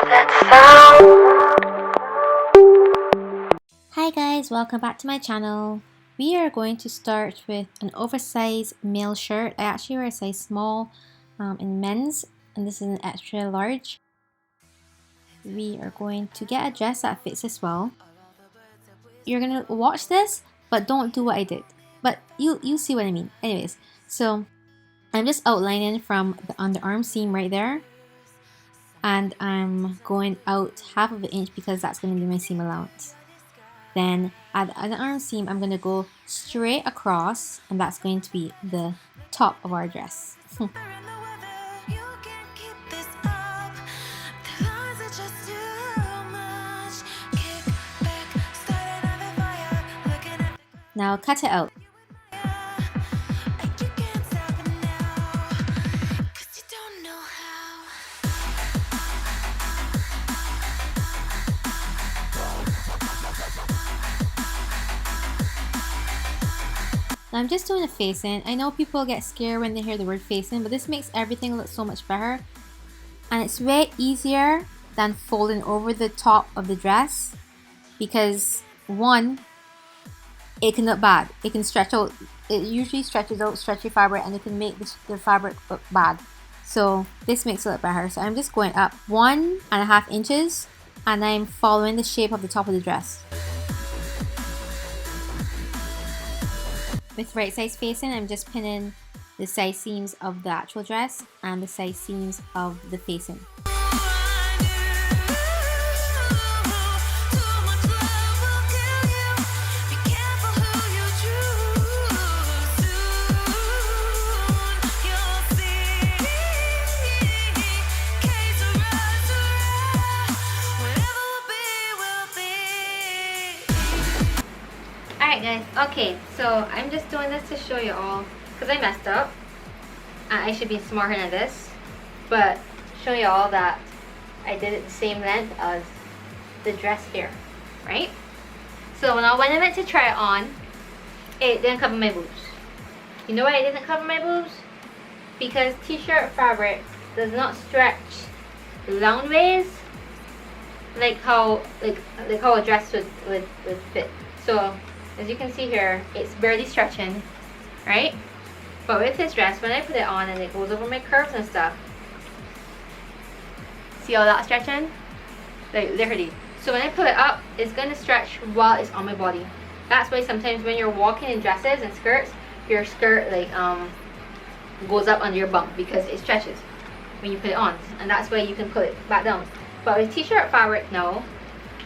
Hi guys, welcome back to my channel. We are going to start with an oversized male shirt. I actually wear a size small in men's, and this is an extra large. We are going to get a dress that fits as well. You're gonna watch this, but don't do what I did. But you see what I mean. Anyways, so I'm just outlining from the underarm seam right there, and I'm going out half of an inch because that's going to be my seam allowance. Then at the arm seam, I'm going to go straight across, and that's going to be the top of our dress. Now cut it out. Now I'm just doing a facing. I know people get scared when they hear the word facing, but this makes everything look so much better. And it's way easier than folding over the top of the dress because one, it can look bad. It can stretch out. It usually stretches out stretchy fabric and it can make the fabric look bad. So this makes it look better. So I'm just going up 1.5 inches and I'm following the shape of the top of the dress. With right size facing, I'm just pinning the side seams of the actual dress and the side seams of the facing. Alright guys, okay, so I'm just doing this to show you all, because I messed up. I should be smarter than this, but show you all that I did it the same length as the dress here, right? So when I went to try it on, it didn't cover my boobs. You know why it didn't cover my boobs? Because t-shirt fabric does not stretch long ways like how a dress would fit. So as you can see here, it's barely stretching, right? But with this dress, when I put it on and it goes over my curves and stuff, see all that stretching? Like literally. So when I put it up, it's going to stretch while it's on my body. That's why sometimes when you're walking in dresses and skirts, your skirt like goes up under your bum because it stretches when you put it on, and that's why you can pull it back down. But with t-shirt fabric, no,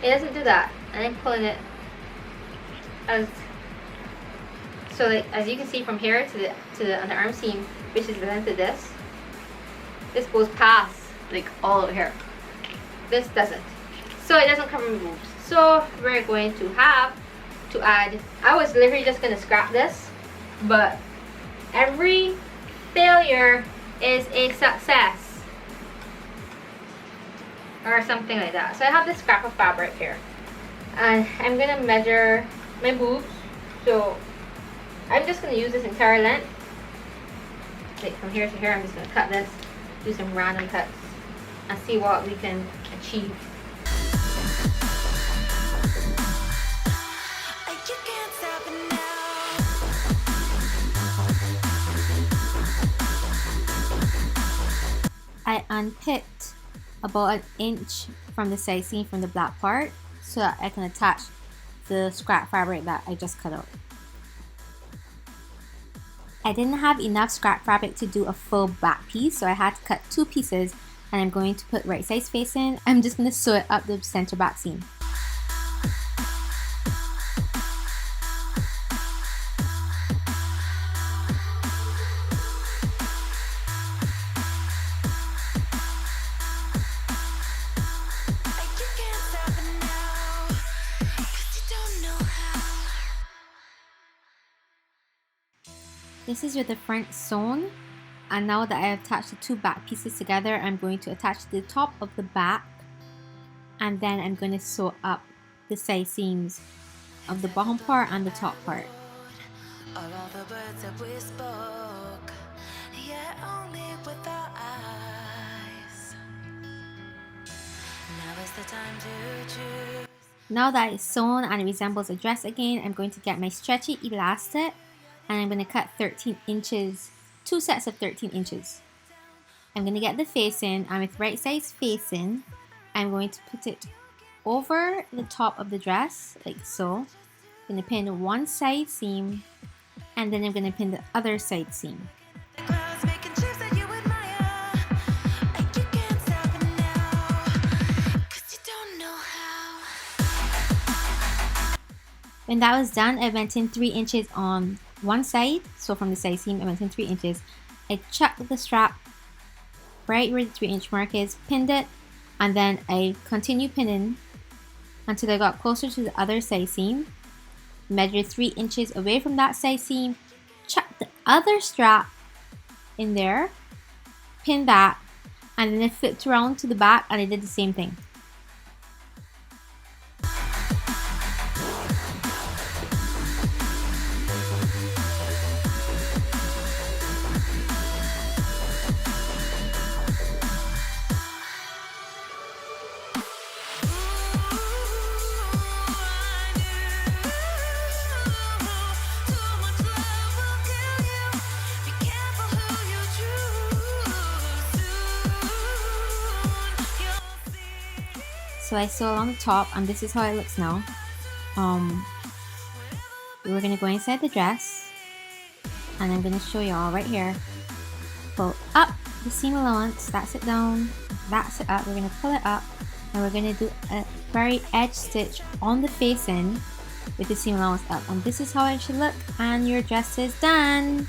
it doesn't do that. And I'm pulling it so like as you can see from here to the underarm seam, which is the length of this goes past like all over here. This doesn't, so it doesn't cover my boobs. So we're going to have to add, I was literally just going to scrap this, but every failure is a success or something like that. So I have this scrap of fabric here and I'm going to measure my boobs. So I'm just going to use this entire length, like from here to here. I'm just going to cut this, do some random cuts, and see what we can achieve. I unpicked about 1 inch from the side seam from the black part so that I can attach the scrap fabric that I just cut out. I didn't have enough scrap fabric to do a full back piece, so I had to cut 2 pieces, and I'm going to put right size facing. I'm just going to sew it up the center back seam. This is with the front sewn, and now that I have attached the 2 back pieces together, I'm going to attach the top of the back, and then I'm going to sew up the side seams of the bottom part and the top part. All of the words that we spoke, yet only with our eyes. Now that it's sewn and it resembles a dress again, I'm going to get my stretchy elastic and I'm going to cut 13 inches, 2 sets of 13 inches. I'm going to get the facing, and with right size facing, I'm going to put it over the top of the dress, like so. I'm going to pin one side seam, and then I'm going to pin the other side seam. When that was done, I went in 3 inches on one side, so from the side seam, I went in 3 inches. I chucked the strap right where the 3-inch mark is, pinned it, and then I continued pinning until I got closer to the other side seam. Measured 3 inches away from that side seam, chucked the other strap in there, pinned that, and then I flipped around to the back and I did the same thing. So I sew along the top, and this is how it looks now. We're gonna go inside the dress, and I'm gonna show y'all right here. Pull up the seam allowance, that's it down, that's it up. We're gonna pull it up, and we're gonna do a very edge stitch on the facing with the seam allowance up. And this is how it should look, and your dress is done.